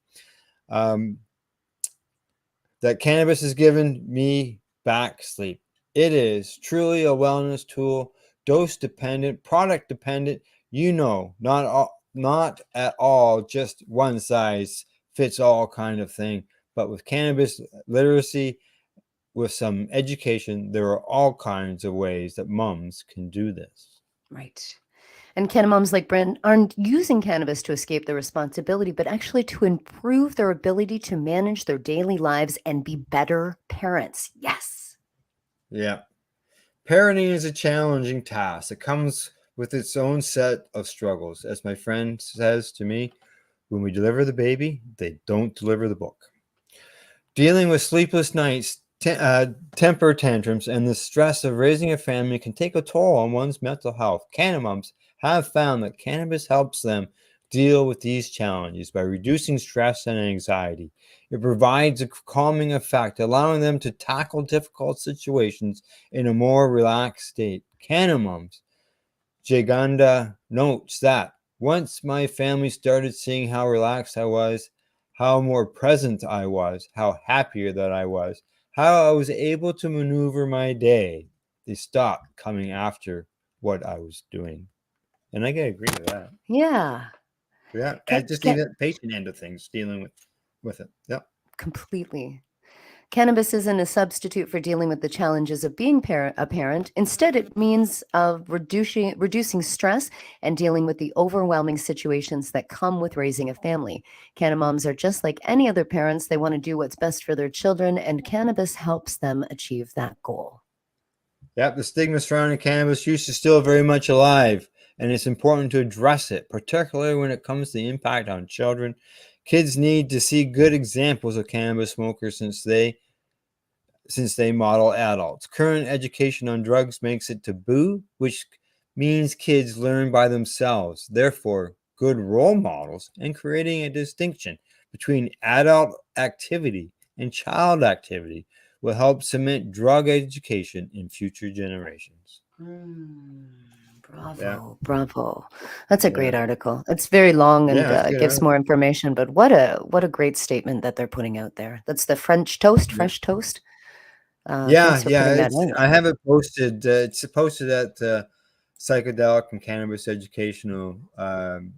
that cannabis has given me back sleep. It is truly a wellness tool, dose dependent, product dependent. Not at all just one size fits all kind of thing. But with cannabis literacy, with some education, there are all kinds of ways that moms can do this. Right. And CannaMoms like Brent aren't using cannabis to escape their responsibility, but actually to improve their ability to manage their daily lives and be better parents. Yes. Yeah. Parenting is a challenging task. It comes with its own set of struggles. As my friend says to me, when we deliver the baby, they don't deliver the book. Dealing with sleepless nights, temper tantrums, and the stress of raising a family can take a toll on one's mental health. CannaMoms have found that cannabis helps them deal with these challenges by reducing stress and anxiety. It provides a calming effect, allowing them to tackle difficult situations in a more relaxed state. CannaMoms Jaganda notes that once my family started seeing how relaxed I was, how more present I was, how happier that I was, how I was able to maneuver my day, they stopped coming after what I was doing. And I can agree with that. Yeah. Yeah. I just need that patient end of things, dealing with it. Yep. Completely. Cannabis isn't a substitute for dealing with the challenges of being a parent. Instead, it means of reducing stress and dealing with the overwhelming situations that come with raising a family. CannaMoms are just like any other parents. They want to do what's best for their children, and cannabis helps them achieve that goal. Yep, the stigma surrounding cannabis use is still very much alive, and it's important to address it, particularly when it comes to the impact on children. Kids need to see good examples of cannabis smokers since they model adults. Current education on drugs makes it taboo, which means kids learn by themselves. Therefore, good role models and creating a distinction between adult activity and child activity will help cement drug education in future generations. Bravo. That's a great article. It's very long and gives more information, but what a great statement that they're putting out there. That's the Fresh Toast. Thanks for putting that in. I have it posted. It's posted at Psychedelic and Cannabis Educational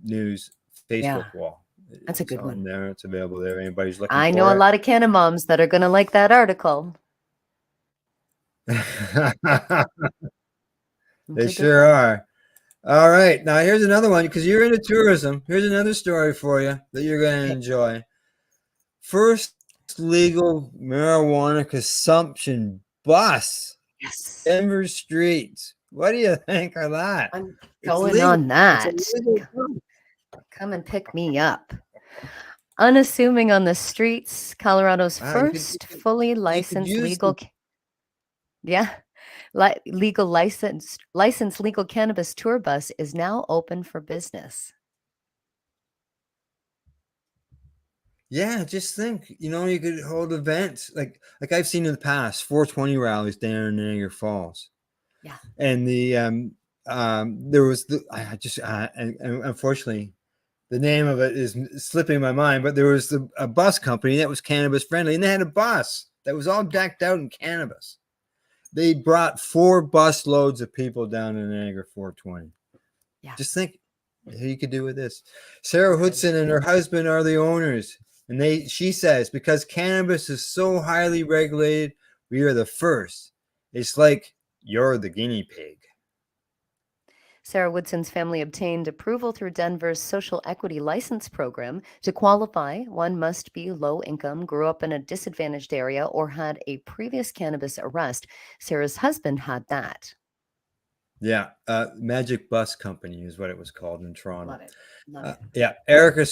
News Facebook wall. That's a good one. There, it's available there. Anybody's looking. I know a lot of CannaMoms that are going to like that article. They sure are. All right, now here's another one because you're into tourism. Here's another story for you that you're going to enjoy. First legal marijuana consumption bus. Yes. Denver streets. What do you think of that? I'm going on that. Come and pick me up. Unassuming on the streets, Colorado's first fully licensed legal licensed legal cannabis tour bus is now open for business. Yeah, just think, you could hold events like I've seen in the past, 420 rallies down in Niagara Falls. Yeah. And there was and unfortunately the name of it is slipping my mind, but there was a bus company that was cannabis friendly, and they had a bus that was all decked out in cannabis. They brought 4 bus loads of people down to Niagara 420. Yeah. Just think what you could do with this. Sarah Hudson and her husband are the owners. And she says, because cannabis is so highly regulated, we are the first. It's like you're the guinea pig. Sarah Woodson's family obtained approval through Denver's social equity license program. To qualify, one must be low income, grew up in a disadvantaged area, or had a previous cannabis arrest. Sarah's husband had that. Yeah, Magic Bus Company is what it was called in Toronto. Love it. Love it. Yeah, Erykah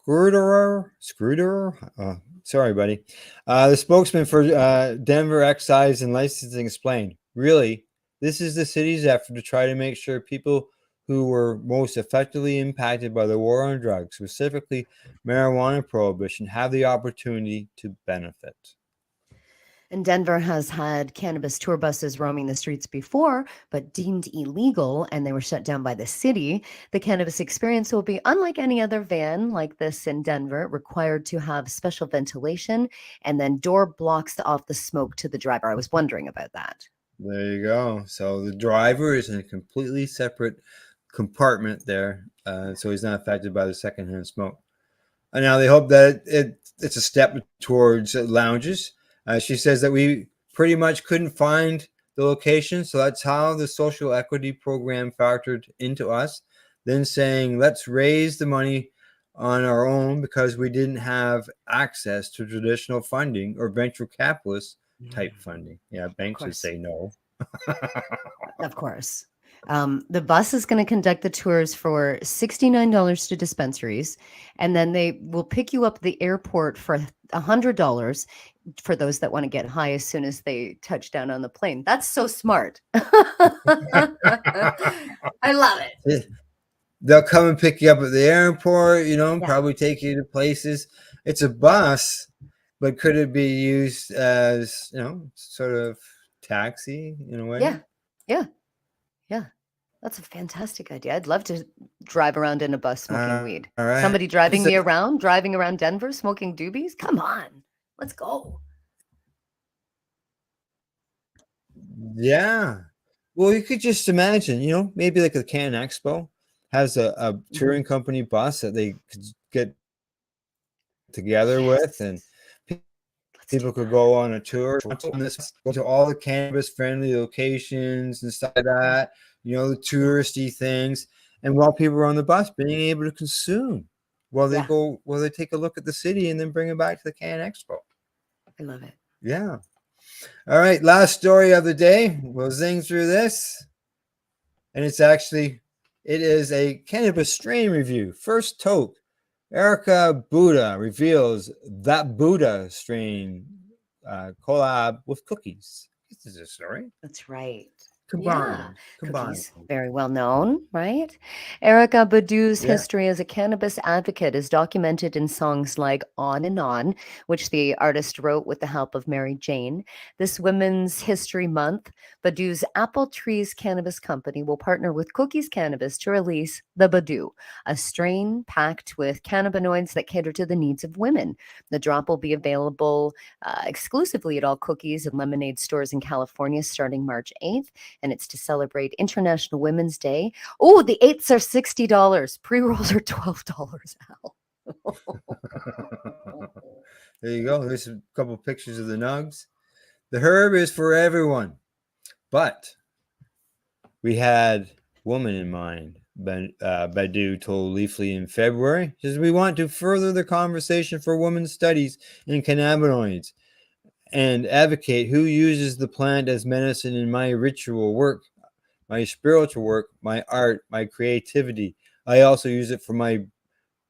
Scruder. Sorry, buddy. The spokesman for Denver Excise and Licensing explained, really, this is the city's effort to try to make sure people who were most effectively impacted by the war on drugs, specifically marijuana prohibition, have the opportunity to benefit. And Denver has had cannabis tour buses roaming the streets before, but deemed illegal, and they were shut down by the city. The cannabis experience will be unlike any other van like this in Denver, required to have special ventilation and then door blocks off the smoke to the driver. I was wondering about that. There you go. So the driver is in a completely separate compartment there, so he's not affected by the secondhand smoke. And now they hope that it's a step towards lounges. She says that we pretty much couldn't find the location, so that's how the social equity program factored into us. Then saying, let's raise the money on our own because we didn't have access to traditional funding or venture capitalist type funding. Yeah, banks would say no. Of course. The bus is going to conduct the tours for $69 to dispensaries, and then they will pick you up at the airport for $100 for those that want to get high as soon as they touch down on the plane. That's so smart. I love it. They'll come and pick you up at the airport, probably take you to places. It's a bus, but could it be used as, sort of taxi in a way? Yeah. That's a fantastic idea. I'd love to drive around in a bus smoking weed. All right. Somebody driving around Denver smoking doobies? Come on. Let's go. Yeah. Well, you could just imagine, maybe like the Can Expo has a touring company bus that they could get together with, and people could go on a tour, go to all the cannabis friendly locations and stuff like that, the touristy things. And while people are on the bus, being able to consume while they take a look at the city and then bring it back to the Can Expo. I love it. Yeah. All right. Last story of the day. We'll zing through this. And it is a cannabis strain review. First Toke. Erykah Badu reveals That Badu strain collab with cookies. This is a story. That's right. Combined. Cookies, very well known, right? Erykah Badu's Yeah. history as a cannabis advocate is documented in songs like On and On, which the artist wrote with the help of Mary Jane. This Women's History Month, Badu's Apple Trees Cannabis Company will partner with Cookies Cannabis to release the Badu, a strain packed with cannabinoids that cater to the needs of women. The drop will be available exclusively at all Cookies and Lemonade stores in California starting March 8th. And it's to celebrate International Women's Day. Oh, the 8s are $60. Pre-rolls are $12. Al. There you go. There's a couple pictures of the nugs. The herb is for everyone, but we had woman in mind. Badu told Leafly in February, says we want to further the conversation for women's studies in cannabinoids and advocate who uses the plant as medicine in my ritual work, my spiritual work, my art, my creativity. I also use it for my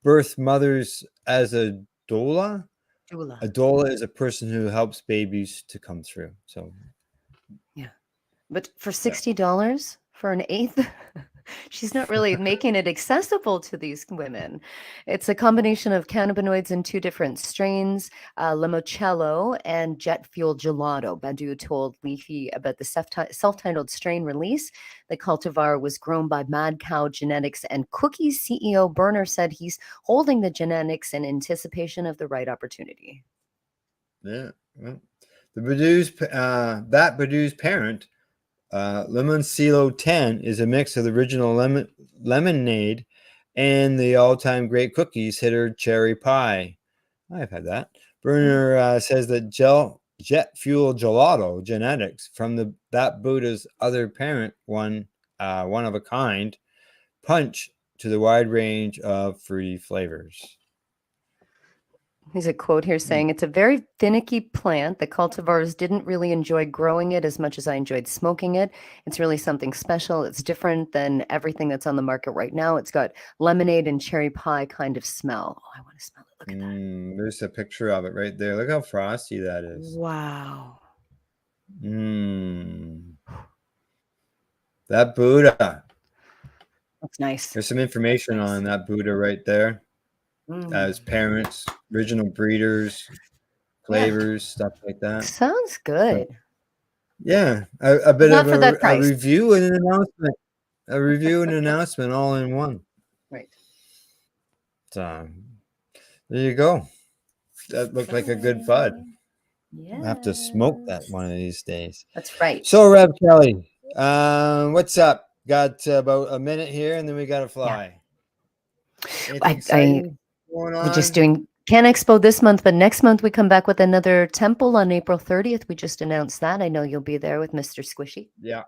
birth mothers as a doula. A doula is a person who helps babies to come through. So, yeah, but for $60 for an 8th, she's not really making it accessible to these women. It's a combination of cannabinoids in 2 different strains, limoncello and jet fuel gelato. Badu told Leafy about the self-titled strain release. The cultivar was grown by Mad Cow Genetics, and Cookies CEO Berner said he's holding the genetics in anticipation of the right opportunity. Yeah, well, That Badu's parent, Limoncillo 10, is a mix of the original lemonade and the all-time great cookies hitter cherry pie. I've had that. Berner says that jet fuel gelato genetics from That Buddha's other parent, one of a kind, punch to the wide range of fruity flavors. There's a quote here saying, it's a very finicky plant. The cultivars didn't really enjoy growing it as much as I enjoyed smoking it. It's really something special. It's different than everything that's on the market right now. It's got lemonade and cherry pie kind of smell. Oh, I want to smell it. Look at that. There's a picture of it right there. Look how frosty that is. Wow. That Buddha. That's nice. There's some information on that Buddha right there. As parents, original breeders, flavors, stuff like that. Sounds good. So, yeah, a bit Not of for that a price. review and an announcement. A review and announcement all in one. Right. So there you go. That looked like a good bud. Yeah. I'll have to smoke that one of these days. That's right. So, Rev Kelly, what's up? Got about a minute here, and then we got to fly. We're just doing Can Expo this month, but next month we come back with another temple on April 30th. We just announced that. I know you'll be there with Mr. Squishy. Yeah,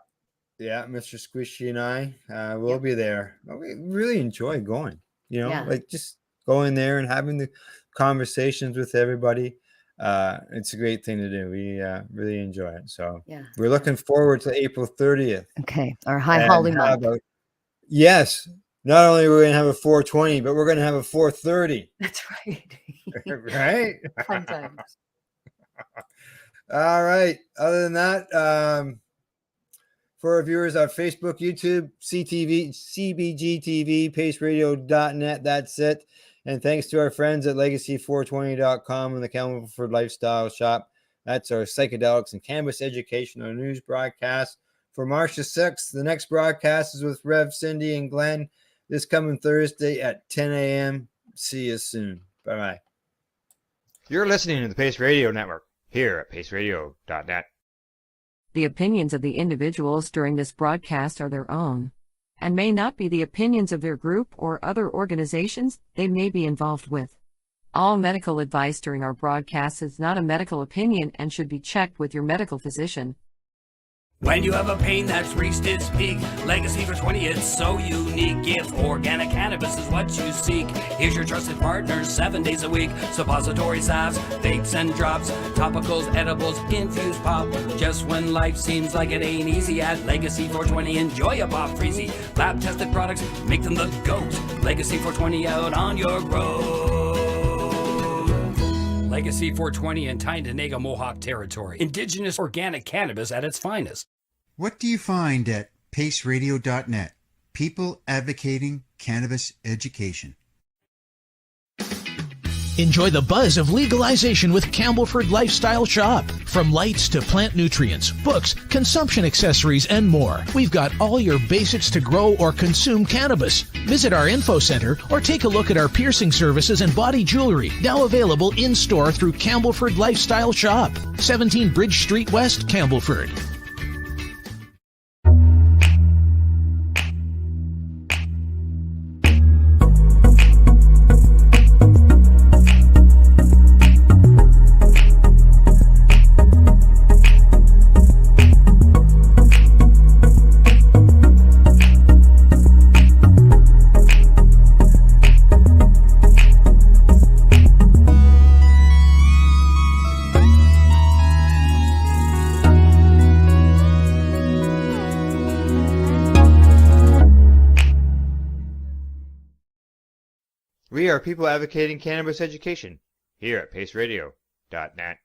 Mr. Squishy and I will be there. We really enjoy going, like just going there and having the conversations with everybody. It's a great thing to do. We really enjoy it. So we're looking forward to April 30th. Okay, our high holy month. Yes. Not only are we going to have a 420, but we're going to have a 430. That's right. Right? Fun times. All right. Other than that, for our viewers on Facebook, YouTube, CTV, CBG TV, paceradio.net, that's it. And thanks to our friends at legacy420.com and the Camelford Lifestyle Shop. That's our Psychedelics and Cannabis Educational News broadcast for March the 6th. The next broadcast is with Rev, Cindy, and Glenn this coming Thursday at 10 a.m. See you soon. Bye-bye. You're listening to the Pace Radio Network here at paceradio.net. The opinions of the individuals during this broadcast are their own and may not be the opinions of their group or other organizations they may be involved with. All medical advice during our broadcast is not a medical opinion and should be checked with your medical physician. When you have a pain that's reached its peak, Legacy for 20, it's so unique. If organic cannabis is what you seek, here's your trusted partners 7 days a week. Suppository salves, vapes and drops, topicals, edibles, infused pop. Just when life seems like it ain't easy, at Legacy 420, enjoy a pop freezy. Lab tested products, make them the GOAT. Legacy 420 out on your road. Legacy 420 in Tyndonega Mohawk territory. Indigenous organic cannabis at its finest. What do you find at paceradio.net? People advocating cannabis education. Enjoy the buzz of legalization with Campbellford Lifestyle Shop. From lights to plant nutrients, books, consumption accessories, and more, we've got all your basics to grow or consume cannabis. Visit our info center or take a look at our piercing services and body jewelry, now available in-store through Campbellford Lifestyle Shop, 17 Bridge Street West, Campbellford. We are people advocating cannabis education here at paceradio.net.